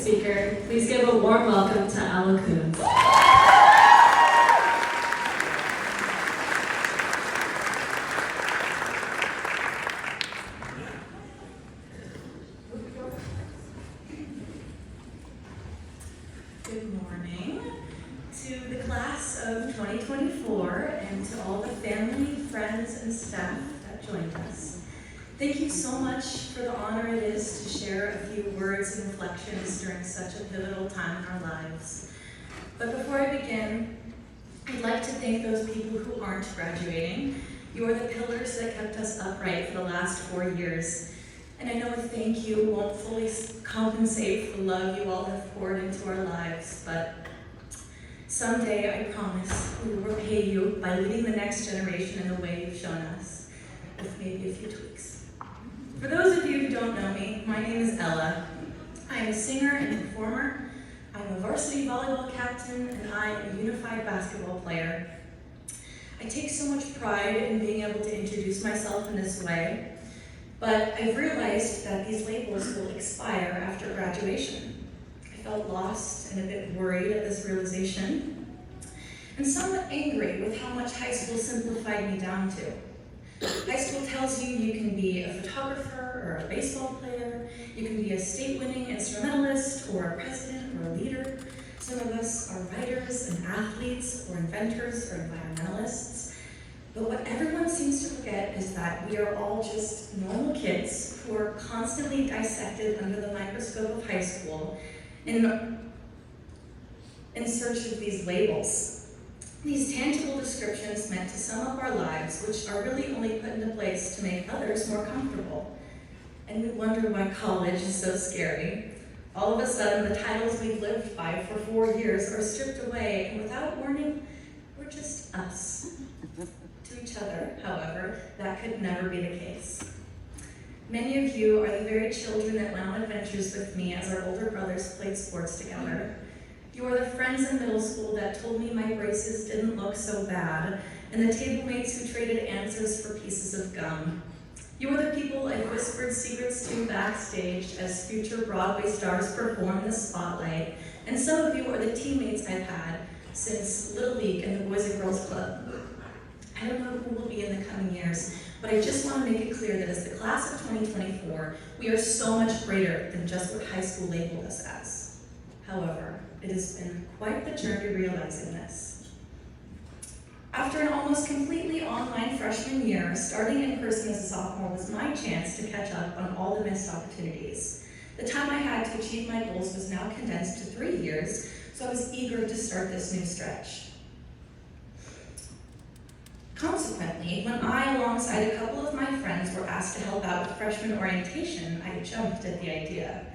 speaker. Please give a warm welcome to Kunz. Good morning to the class of 2024 and to all the family, friends, and staff that joined us. Thank you so much for the honor it is to share a few words and reflections during such a pivotal time in our lives. But before I begin, I'd like to thank those people who aren't graduating. You are the pillars that kept us upright for the last 4 years. And I know a thank you won't fully compensate for the love you all have poured into our lives, but someday, I promise, we will repay you by leading the next generation in the way you've shown us, with maybe a few tweaks. For those of you who don't know me, my name is Ella. I am a singer and performer. I'm a varsity volleyball captain, and I am a unified basketball player. I take so much pride in being able to introduce myself in this way. But I've realized that these labels will expire after graduation. I felt lost and a bit worried at this realization, and somewhat angry with how much high school simplified me down to. High school tells you you can be a photographer or a baseball player, you can be a state-winning instrumentalist or a president or a leader. Some of us are writers and athletes or inventors or environmentalists. But what everyone seems to forget is that we are all just normal kids who are constantly dissected under the microscope of high school in search of these labels. These tangible descriptions meant to sum up our lives, which are really only put into place to make others more comfortable. And we wonder why college is so scary. All of a sudden, the titles we've lived by for 4 years are stripped away, and without warning, we're just us. To each other, however, that could never be the case. Many of you are the very children that went on adventures with me as our older brothers played sports together. You are the friends in middle school that told me my braces didn't look so bad, and the table mates who traded answers for pieces of gum. You are the people I whispered secrets to backstage as future Broadway stars perform in the spotlight, and some of you are the teammates I've had since Little League and the Boys and Girls Club. I don't know who will be in the coming years, but I just want to make it clear that as the class of 2024, we are so much greater than just what high school labeled us as. However, it has been quite the journey realizing this. After an almost completely online freshman year, starting in person as a sophomore was my chance to catch up on all the missed opportunities. The time I had to achieve my goals was now condensed to 3 years, so I was eager to start this new stretch. Consequently, when I, alongside a couple of my friends, were asked to help out with freshman orientation, I jumped at the idea.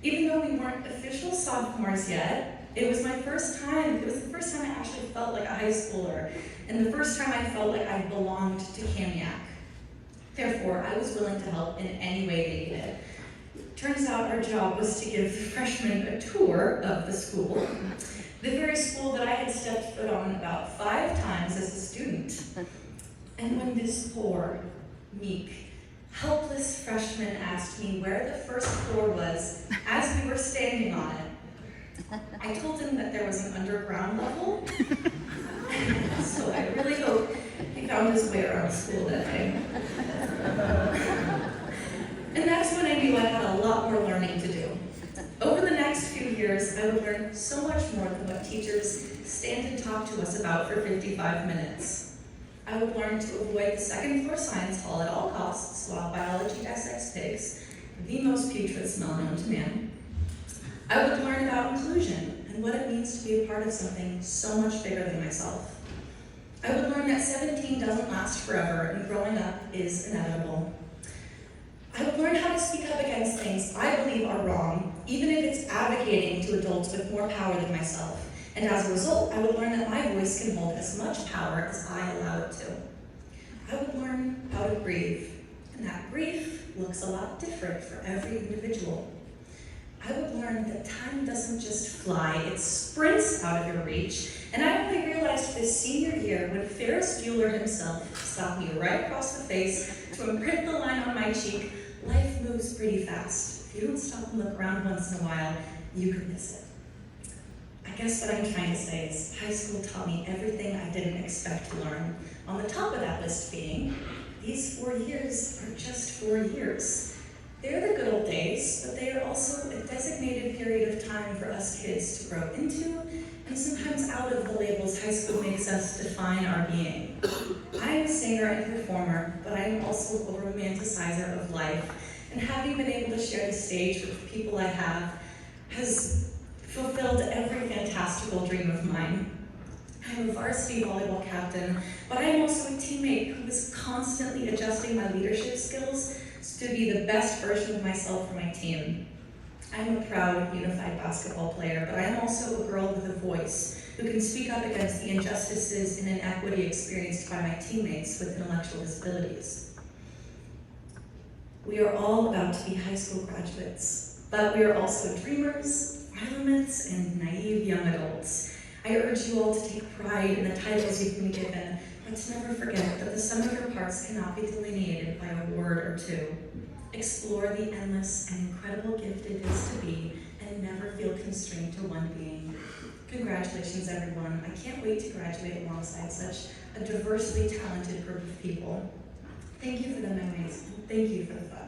Even though we weren't official sophomores yet, it was the first time I actually felt like a high schooler, and the first time I felt like I belonged to Kamiak. Therefore, I was willing to help in any way they needed. Turns out our job was to give the freshmen a tour of the school. The very school that I had stepped foot on about 5 times as a student. And when this poor, meek, helpless freshman asked me where the first floor was as we were standing on it, I told him that there was an underground level. So I really hope he found his way around school that day. And that's when I knew I had a lot more learning to do. Over the next few years, I would learn so much more than what teachers stand and talk to us about for 55 minutes. I would learn to avoid the second floor science hall at all costs while biology dissects pigs, the most putrid smell known to man. I would learn about inclusion and what it means to be a part of something so much bigger than myself. I would learn that 17 doesn't last forever and growing up is inevitable. I would learn how to speak up against things I believe are wrong, even if it's advocating to adults with more power than myself. And as a result, I would learn that my voice can hold as much power as I allow it to. I would learn how to grieve, and that grief looks a lot different for every individual. I would learn that time doesn't just fly, it sprints out of your reach. And I only realized this senior year when Ferris Bueller himself stopped me right across the face to imprint the line on my cheek, life moves pretty fast. If you don't stop and look around once in a while, you could miss it. I guess what I'm trying to say is high school taught me everything I didn't expect to learn. On the top of that list being, these 4 years are just 4 years. They're the good old days, but they are also a designated period of time for us kids to grow into, and sometimes out of the labels high school makes us define our being. I am a singer and performer, but I am also a romanticizer of life, and having been able to share the stage with the people I have has fulfilled every fantastical dream of mine. I'm a varsity volleyball captain, but I am also a teammate who is constantly adjusting my leadership skills to be the best version of myself for my team. I'm a proud, unified basketball player, but I am also a girl with a voice who can speak up against the injustices and inequity experienced by my teammates with intellectual disabilities. We are all about to be high school graduates, but we are also dreamers, violets, and naive young adults. I urge you all to take pride in the titles you've been given, but to never forget that the sum of your parts cannot be delineated by a word or two. Explore the endless and incredible gift it is to be, and never feel constrained to one being. Congratulations, everyone. I can't wait to graduate alongside such a diversely talented group of people. Thank you for the memories. Thank you for the fun.